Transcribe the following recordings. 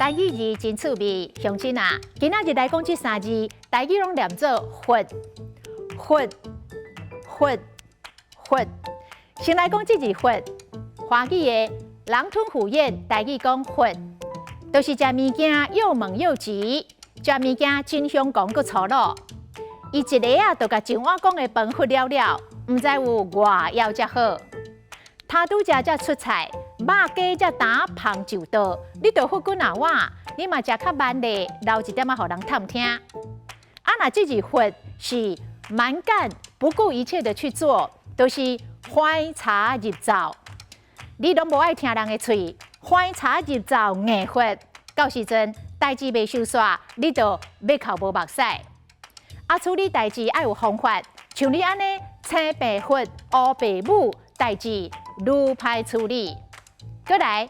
台语字真趣味，乡亲啊，今仔日来讲这3字，台语拢念做“佛”。先来讲这字“佛”，华语的狼吞虎咽，台语讲“佛”，就是食物件又猛又急，食物件真香讲佮粗鲁。伊一个啊，就甲上碗讲的饭佛了了，毋知有偌枵才好。他拄食才出菜，肉鸡才打芳就倒，你着佛滚啊碗，你嘛食较慢咧，留一点仔互人探听。那这字佛是蛮干，不顾一切的去做，都是欢茶入灶。你拢无爱听人的喙，欢茶入灶硬佛，到时阵代志袂收煞，你着要哭无目屎。处理代志爱有方法，像你安尼青白佛、乌白母，代志愈歹处理。再来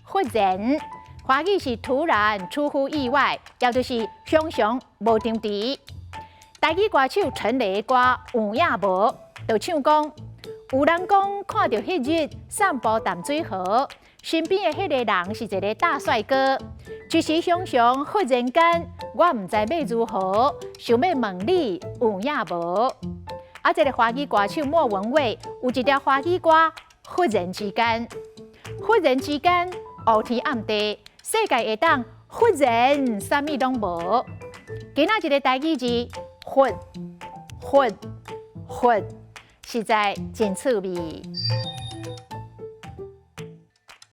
忽然，华语是突然、出乎意外，也就是常常无张持。台语歌手陈雷的歌有影无？就唱讲，有人讲看到迄日散步淡水河，身边的迄个人是一个大帅哥。一时想想，忽然间，我唔知要如何，想要问你有影无？这个华语歌手莫文蔚有一条华语歌，忽然之间，乌天暗地，世界会当忽然啥物拢无。今仔日个台语字，忽，实在真趣味。